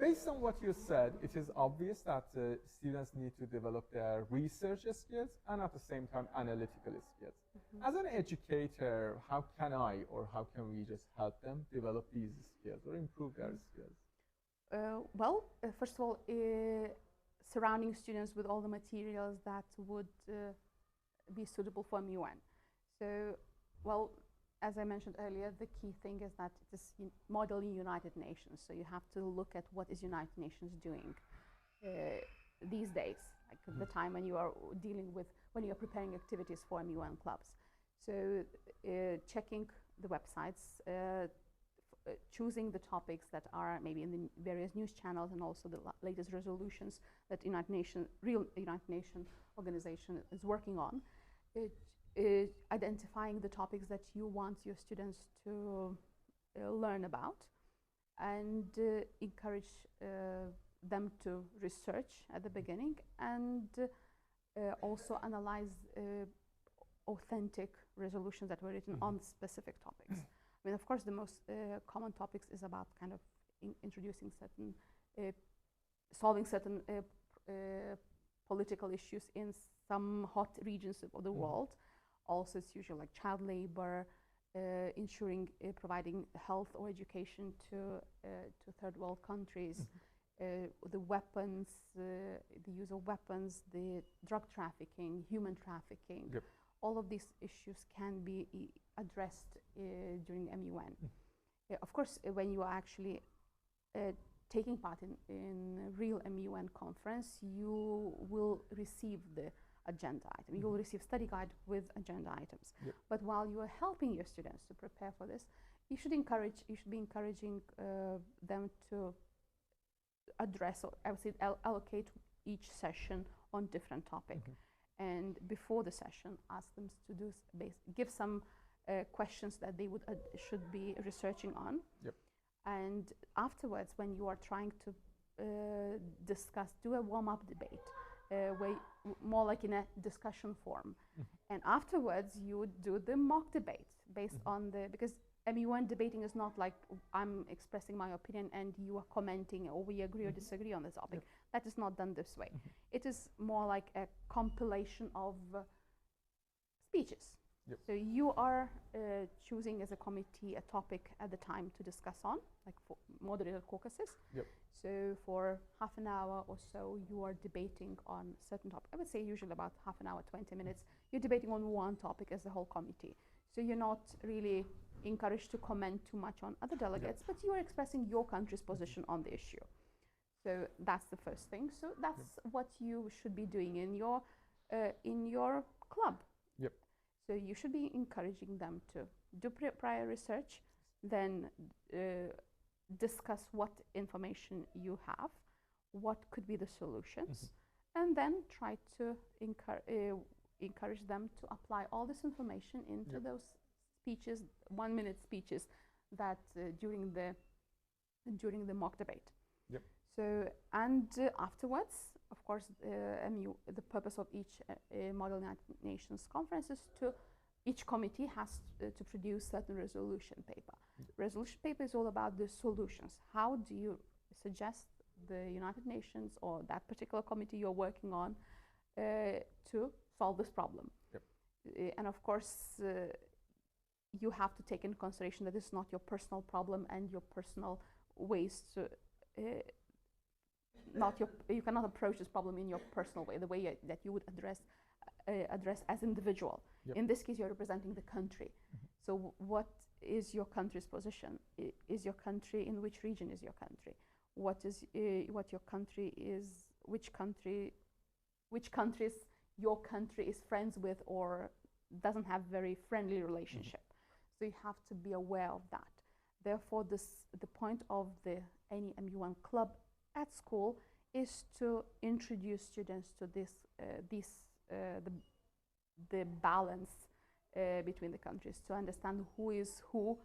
based on what you said, it is obvious that students need to develop their research skills and at the same time analytical skills. As an educator, how can I or how can we just help them develop these skills or improve their skills? First of all, surrounding students with all the materials that would be suitable for MUN. So, well, as I mentioned earlier, the key thing is that it is modeling United Nations. So you have to look at what is United Nations doing these days, like the time when you are dealing with, when you're preparing activities for MUN clubs. So checking the websites, choosing the topics that are maybe in the various news channels and also the latest resolutions that real United Nations organization is working on. Identifying the topics that you want your students to learn about, and encourage them to research at the beginning, and also analyze authentic resolutions that were written on specific topics. I mean, of course, the most common topics is about kind of introducing certain, solving certain political issues in some hot regions of the world. Also, it's usually like child labor, ensuring providing health or education to third world countries, the weapons, the use of weapons, the drug trafficking, human trafficking. Yep. All of these issues can be addressed during MUN. Of course, when you are actually taking part in a real MUN conference, you will receive the agenda item. You will receive study guide with agenda items. Yep. But while you are helping your students to prepare for this, you should be encouraging them to address, or I would say allocate each session on different topic. And before the session, ask them to do give some questions that they should be researching on. Yep. And afterwards, when you are trying to discuss, do a warm-up debate, more like in a discussion form. And afterwards, you would do the mock debate based on because MUN debating is not like I'm expressing my opinion and you are commenting or we agree or disagree on the topic. Yep. That is not done this way. It is more like a compilation of speeches. Yep. So you are choosing as a committee a topic at the time to discuss on, like for moderated caucuses. Yep. So for half an hour or so, you are debating on certain topic. I would say usually about half an hour, 20 minutes. You're debating on one topic as the whole committee. So you're not really encouraged to comment too much on other delegates, but you are expressing your country's position on the issue. So that's the first thing. So that's what you should be doing in your club. Yep. So you should be encouraging them to do prior research, then discuss what information you have, what could be the solutions, and then try to encourage them to apply all this information into those speeches, 1-minute speeches that during the mock debate. Yep. So and afterwards, of course, the purpose of each Model United Nations conference is each committee has to produce certain resolution paper. Resolution paper is all about the solutions. How do you suggest the United Nations or that particular committee you're working on to solve this problem? Yep. And of course, you have to take into consideration that this is not your personal problem and your personal ways to you cannot approach this problem in your personal way, the way that you would address as individual. Yep. In this case, you're representing the country. So what is your country's position? Is your country, in which region is your country? What your country is, which countries your country is friends with or doesn't have very friendly relationship. So you have to be aware of that. Therefore, the point of any MUN club at school is to introduce students to the balance between the countries, to understand who is who,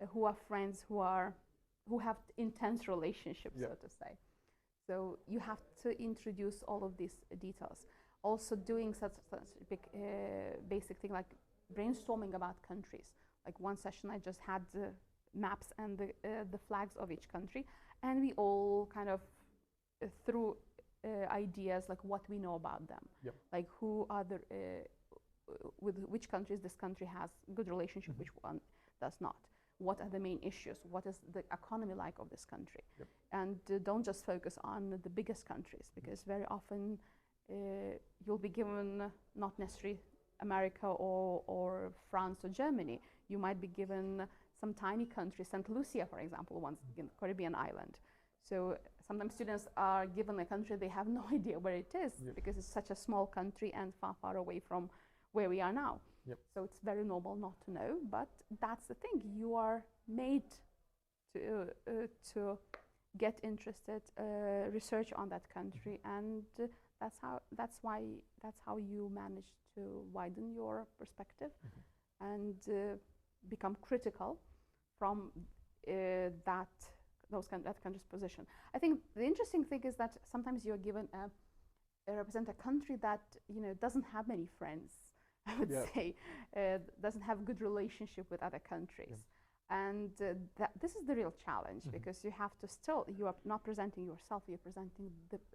who are friends, who have intense relationships, so to say. So you have to introduce all of these details. Also doing such basic thing like brainstorming about countries. Like one session I just had the maps and the flags of each country, and we all kind of through ideas like what we know about them, like who are the with which countries this country has good relationship, which one does not. What are the main issues? What is the economy like of this country? And don't just focus on the biggest countries, because very often you'll be given not necessarily America or France or Germany. You might be given some tiny country, St. Lucia, for example, once in Caribbean island. So sometimes students are given a country they have no idea where it is, because it's such a small country and far, far away from where we are now. So it's very normal not to know, but that's the thing. You are made to get interested, research on that country, and that's how you manage to widen your perspective and become critical from that country's position. I think the interesting thing is that sometimes you're given represent a country that doesn't have many friends. I would say doesn't have good relationship with other countries, and this is the real challenge, because you have to you are not presenting yourself, you're presenting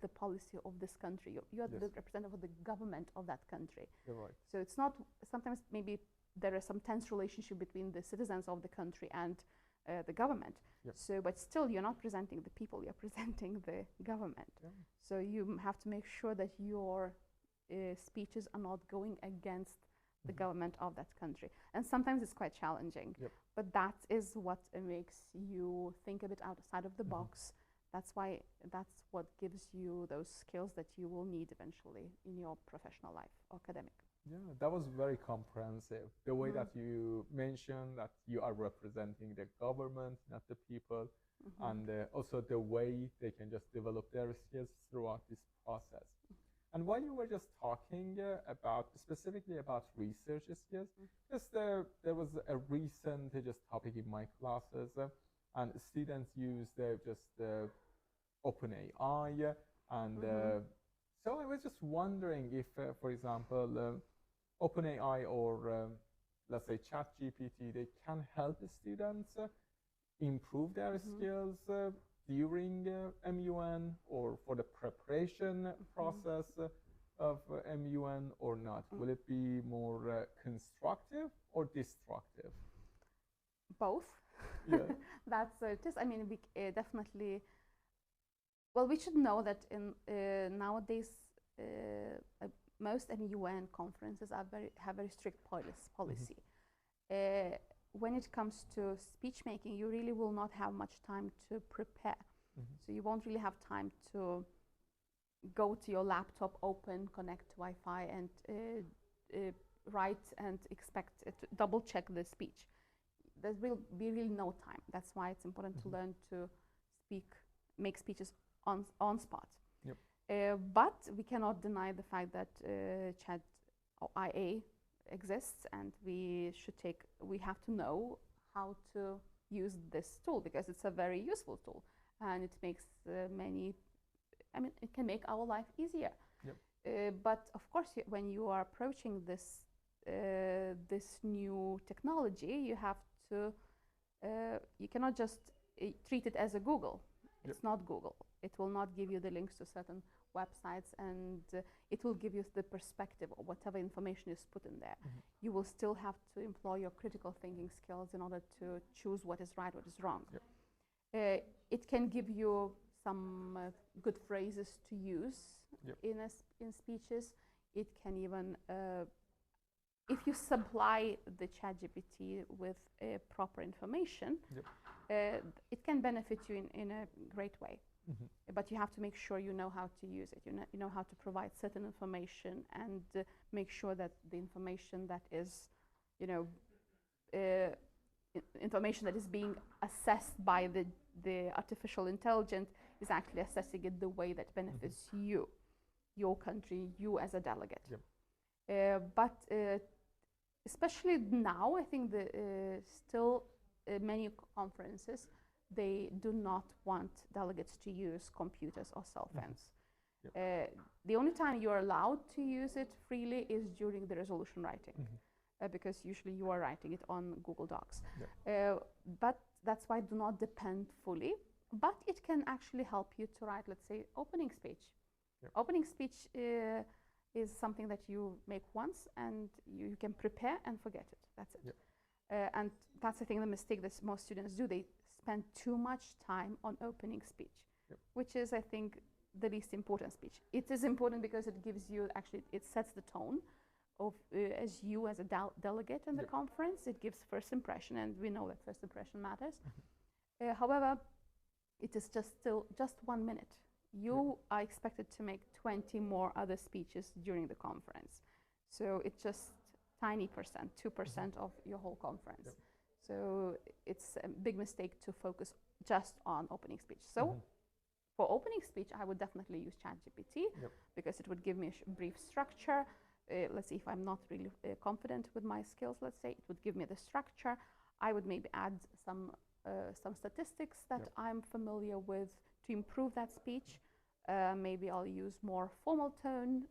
the policy of this country. You're the representative of the government of that country. So it's not, sometimes maybe there is some tense relationship between the citizens of the country and the government. So, but still, you're not presenting the people, you're presenting the government. So you have to make sure that your speeches are not going against the government of that country. And sometimes it's quite challenging, but that is what makes you think a bit outside of the box. That's what gives you those skills that you will need eventually in your professional life or academic. Yeah, that was very comprehensive. The way that you mentioned that you are representing the government, not the people, and also the way they can just develop their skills throughout this process. And while you were just talking specifically about research skills, there was a recent topic in my classes, and students used OpenAI, and so I was just wondering if, for example, OpenAI or let's say ChatGPT, they can help the students improve their skills during MUN or for the preparation process of MUN or not? Will it be more constructive or destructive? Both. That's it is. I mean, we definitely. Well, we should know that in nowadays most MUN conferences have very strict policy. When it comes to speech making, you really will not have much time to prepare. So you won't really have time to go to your laptop, connect to Wi-Fi, and write and expect to double check the speech. There will be really no time. That's why it's important to learn to make speeches on spot. But we cannot deny the fact that Chat IA exists, and we have to know how to use this tool, because it's a very useful tool, and it makes it can make our life easier. But of course, when you are approaching this new technology, you have to you cannot just treat it as a Google. It's not Google. It will not give you the links to certain websites, and it will give you the perspective of whatever information is put in there. You will still have to employ your critical thinking skills in order to choose what is right, what is wrong. It can give you some good phrases to use in speeches. It can even, if you supply the ChatGPT with proper information, it can benefit you in a great way. But you have to make sure you know how to use it. You know how to provide certain information, and make sure that the information that is, information that is being assessed by the artificial intelligence is actually assessing it the way that benefits you, your country, you as a delegate. But especially now, I think still many conferences, they do not want delegates to use computers or cell phones. The only time you're allowed to use it freely is during the resolution writing, because usually you are writing it on Google Docs. But that's why do not depend fully but it can actually help you to write, let's say, opening speech. Yep. Opening speech is something that you make once and you can prepare and forget it. That's it. Yep. And that's, I think, the mistake that most students do. They spend too much time on opening speech, Yep. which is, I think, the least important speech. It is important because it gives you, actually, it sets the tone of as you as a delegate in the Yep. conference. It gives first impression, and we know that first impression matters. However, it is still just 1 minute. You are expected to make 20 more other speeches during the conference. So it's just tiny percent, 2% of your whole conference. Yep. So it's a big mistake to focus just on opening speech. So for opening speech, I would definitely use ChatGPT because it would give me a brief structure. Let's say if I'm not really confident with my skills, let's say, it would give me the structure. I would maybe add some statistics that I'm familiar with to improve that speech. Maybe I'll use more formal tone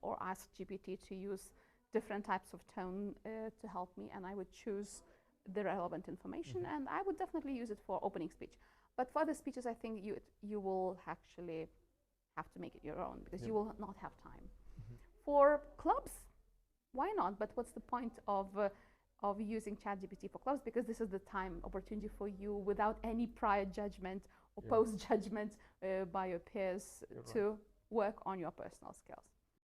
or ask GPT to use different types of tone to help me, and I would choose the relevant information, and I would definitely use it for opening speech. But for other speeches, I think you will actually have to make it your own because you will not have time. For clubs, why not? But what's the point of using ChatGPT for clubs? Because this is the time opportunity for you without any prior judgment or post-judgment by your peers to work on your personal skills.